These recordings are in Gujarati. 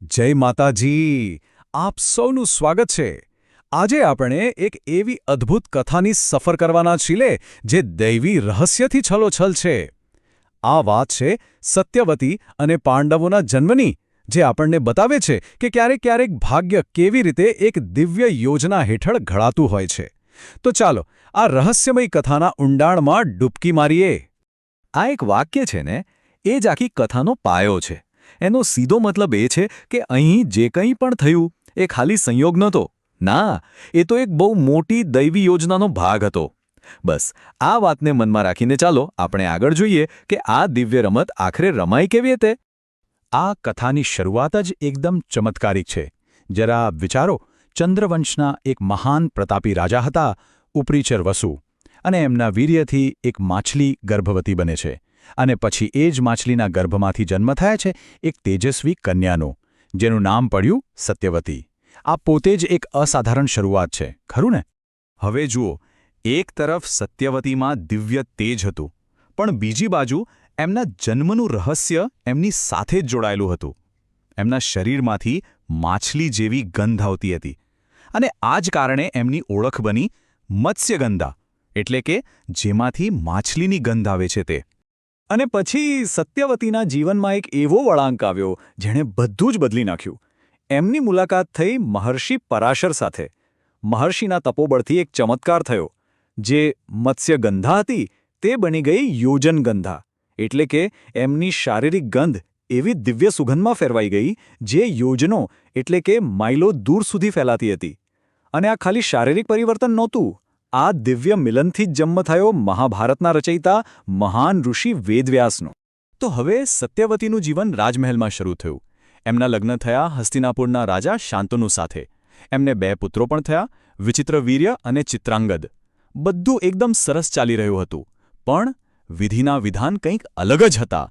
જય માતાજી. આપ સૌનું સ્વાગત છે. આજે આપણે એક એવી અદ્ભુત કથાની સફર કરવાના છીએ જે દૈવી રહસ્યથી છલોછલ છે. આ વાત છે સત્યવતી અને પાંડવોના જન્મની, જે આપણને બતાવે છે કે ક્યારેક ક્યારેક ભાગ્ય કેવી રીતે એક દિવ્ય યોજના હેઠળ ઘડાતું હોય છે. તો ચાલો આ રહસ્યમય કથાના ઊંડાણમાં ડૂબકી મારીએ. આ એક વાક્ય છે ને, એ જ આખી કથાનો પાયો છે. એનો સીધો મતલબ એ છે કે અહીં જે કંઈ પણ થયું એ ખાલી સંયોગ નહોતો. ના, એ તો એક બહુ મોટી દૈવી યોજનાનો ભાગ હતો. બસ આ વાતને મનમાં રાખીને ચાલો આપણે આગળ જોઈએ કે આ દિવ્ય રમત આખરે રમાઈ કેવી રીતે. આ કથાની શરૂઆત જ એકદમ ચમત્કારિક છે. જરા વિચારો, ચંદ્રવંશના એક મહાન પ્રતાપી રાજા હતા, ઉપરીચર વસુ, અને એમના વીર્યથી એક માછલી ગર્ભવતી બને છે. અને પછી એ જ માછલીના ગર્ભમાંથી જન્મ થાય છે એક તેજસ્વી કન્યાનો, જેનું નામ પડ્યું સત્યવતી. આ પોતે જ એક અસાધારણ શરૂઆત છે, ખરું ને? હવે જુઓ, એક તરફ સત્યવતીમાં દિવ્ય તેજ હતું, પણ બીજી બાજુ એમના જન્મનું રહસ્ય એમની સાથે જ જોડાયેલું હતું. એમના શરીરમાંથી માછલી જેવી ગંધ આવતી હતી, અને આ જ કારણે એમની ઓળખ બની મત્સ્યગંધા, એટલે કે જેમાંથી માછલીની ગંધ આવે છે તે. અને પછી સત્યવતીના જીવનમાં એક એવો વળાંક આવ્યો જેણે બધું જ બદલી નાખ્યું. એમની મુલાકાત થઈ મહર્ષિ પરાશર સાથે. મહર્ષિના તપોબળથી એક ચમત્કાર થયો. જે મત્સ્યગંધા હતી તે બની ગઈ યોજનગંધા, એટલે કે એમની શારીરિક ગંધ એવી દિવ્ય સુગંધમાં ફેરવાઈ ગઈ જે યોજનો એટલે કે માઇલો દૂર સુધી ફેલાતી હતી. અને આ ખાલી શારીરિક પરિવર્તન નહોતું. આ દિવ્ય મિલનથી જ જન્મ થયો મહાભારતના રચયિતા મહાન ઋષિ વેદવ્યાસનો. તો હવે સત્યવતીનું જીવન રાજમહેલમાં શરૂ થયું. એમના લગ્ન થયા હસ્તિનાપુરના રાજા શાંતનુ સાથે. એમને 2 પુત્રો પણ થયા, વિચિત્રવીર્ય અને ચિત્રાંગદ. બધું એકદમ સરસ ચાલી રહ્યું હતું, પણ વિધિના વિધાન કંઈક અલગ જ હતા.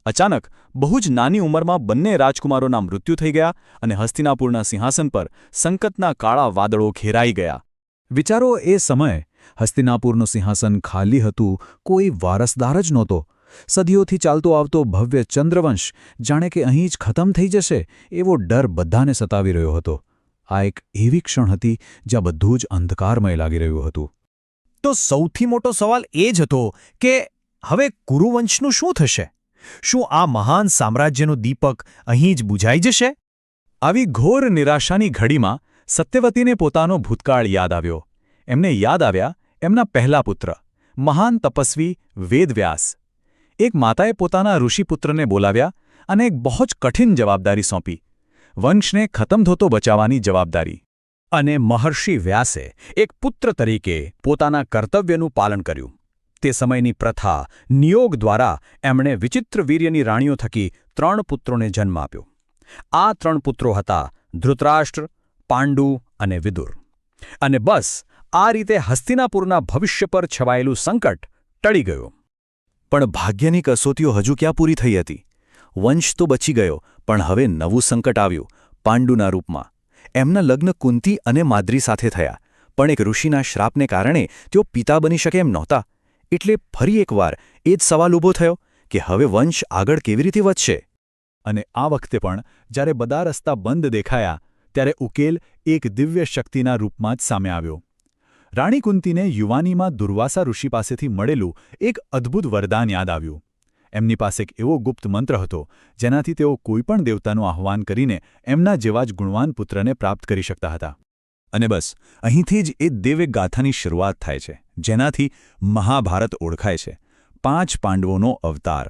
અચાનક બહુ જ નાની ઉંમરમાં બંને રાજકુમારોના મૃત્યુ થઈ ગયા અને હસ્તિનાપુરના સિંહાસન પર સંકટના કાળા વાદળો ઘેરાઈ ગયા. વિચારો, એ સમય હસ્તિનાપુરનું સિંહાસન ખાલી હતું, કોઈ વારસદાર જ નહોતો. સદીઓથી ચાલતો આવતો ભવ્ય ચંદ્રવંશ જાણે કે અહીં જ ખતમ થઈ જશે એવો ડર બધાને સતાવી રહ્યો હતો. આ એક એવી ક્ષણ હતી જ્યાં બધું જ અંધકારમય લાગી રહ્યું હતું. તો સૌથી મોટો સવાલ એ જ હતો કે હવે કુરુવંશનું શું થશે? શું આ મહાન સામ્રાજ્યનું દીપક અહીં જ બુઝાઈ જશે? આવી ઘોર નિરાશાની ઘડીમાં સત્યવતીને પોતાનો ભૂતકાળ યાદ આવ્યો. એમને યાદ આવ્યા એમના પહેલા પુત્ર, મહાન તપસ્વી વેદવ્યાસ. એક માતાએ પોતાના ઋષિપુત્રને બોલાવ્યા અને એક બહુ જ કઠિન જવાબદારી સોંપી. વંશને ખતમ થતો બચાવવાની જવાબદારી. અને મહર્ષિ વ્યાસે એક પુત્ર તરીકે પોતાના કર્તવ્યનું પાલન કર્યું. તે સમયની પ્રથા, નિયોગ દ્વારા એમણે વિચિત્રવીર્યની રાણીઓ થકી 3 પુત્રોને જન્મ આપ્યો. આ 3 પુત્રો હતા ધૃતરાષ્ટ્ર, પાંડુ અને વિદુર. અને બસ આ રીતે હસ્તિનાપુરના ભવિષ્ય પર છવાયેલું સંકટ ટળી ગયું. પણ ભાગ્યની કસોટીઓ હજુ ક્યાં પૂરી થઈ હતી? વંશ તો બચી ગયો, પણ હવે નવું સંકટ આવ્યું પાંડુના રૂપમાં. એમના લગ્ન કુંતી અને માદ્રી સાથે થયા, પણ એક ઋષિના શ્રાપને કારણે તેઓ પિતા બની શકે એમ નહોતા. એટલે ફરી એકવાર એ જ સવાલ ઊભો થયો કે હવે વંશ આગળ કેવી રીતે વધશે? અને આ વખતે પણ જ્યારે બધા રસ્તા બંધ દેખાયા, ત્યારે ઉકેલ એક દિવ્ય શક્તિના રૂપમાં જ સામે આવ્યો. રાણી કુંતીને યુવાનીમાં દુર્વાસા ઋષિ પાસેથી મળેલું એક અદ્ભુત વરદાન યાદ આવ્યું. એમની પાસે એક એવો ગુપ્ત મંત્ર હતો જેનાથી તેઓ કોઈપણ દેવતાનું આહ્વાન કરીને એમના જેવા જ ગુણવાન પુત્રને પ્રાપ્ત કરી શકતા હતા. અને બસ અહીંથી જ એ દિવ્ય ગાથાની શરૂઆત થાય છે, જેનાથી મહાભારત ઓળખાય છે. 5 પાંડવોનો અવતાર.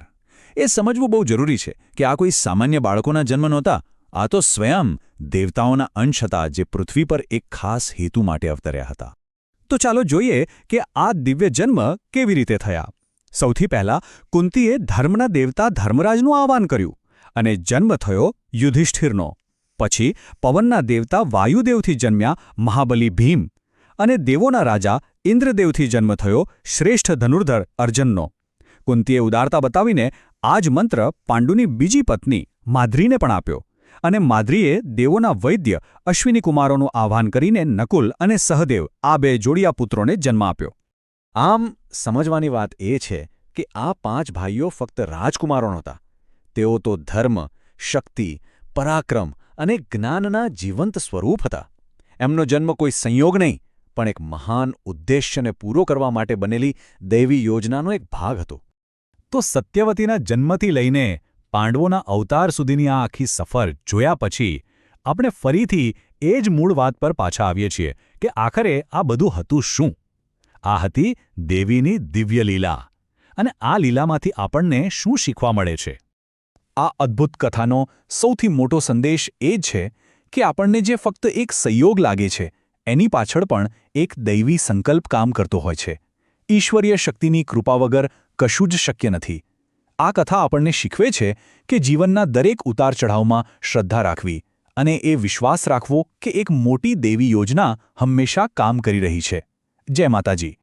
એ સમજવું બહુ જરૂરી છે કે આ કોઈ સામાન્ય બાળકોના જન્મ નહોતા. આ તો સ્વયં દેવતાઓના અંશ હતા જે પૃથ્વી પર એક ખાસ હેતુ માટે અવતર્યા હતા. તો ચાલો જોઈએ કે આ દિવ્ય જન્મ કેવી રીતે થયા. સૌથી પહેલા કુંતીએ ધર્મના દેવતા ધર્મરાજનું આહ્વાન કર્યું અને જન્મ થયો યુધિષ્ઠિરનો. પછી પવનના દેવતા વાયુદેવથી જન્મ્યા મહાબલી ભીમ, અને દેવોના રાજા ઇન્દ્રદેવથી જન્મ થયો શ્રેષ્ઠ ધનુર્ધર અર્જુનનો. કુંતીએ ઉદારતા બતાવીને આ જ મંત્ર પાંડુની બીજી પત્ની માદ્રીને પણ આપ્યો, અને માદ્રીએ દેવોના વૈદ્ય અશ્વિની કુમારોનું આહ્વાન કરીને નકુલ અને સહદેવ આ 2 જોડિયા પુત્રોને જન્મ આપ્યો. આમ સમજવાની વાત એ છે કે આ 5 ભાઈઓ ફક્ત રાજકુમારો નહોતા. તેઓ તો ધર્મ, શક્તિ, પરાક્રમ અને જ્ઞાનના જીવંત સ્વરૂપ હતા. એમનો જન્મ કોઈ સંયોગ નહીં, પણ એક મહાન ઉદ્દેશ્યને પૂરો કરવા માટે બનેલી દૈવી યોજનાનો એક ભાગ હતો. તો સત્યવતીના જન્મથી લઈને પાંડવોના અવતાર સુધીની આ આખી સફર જોયા પછી આપણે ફરીથી એ જ મૂળ વાત પર પાછા આવીએ છીએ કે આખરે આ બધું હતું શું? આ હતી દેવીની દિવ્ય લીલા. અને આ લીલામાંથી આપણને શું શીખવા મળે છે? આ અદ્ભુત કથાનો સૌથી મોટો સંદેશ એ જ છે કે આપણને જે ફક્ત એક સંયોગ લાગે છે એની પાછળ પણ એક દૈવી સંકલ્પ કામ કરતો હોય છે. ઈશ્વરીય શક્તિની કૃપા વગર કશું જ શક્ય નથી. આ કથા આપણને શીખવે છે કે જીવનના દરેક ઉતાર-ચઢાવમાં શ્રદ્ધા રાખવી અને એ વિશ્વાસ રાખવો કે એક મોટી દૈવી યોજના હંમેશા કામ કરી રહી છે. જય માતાજી.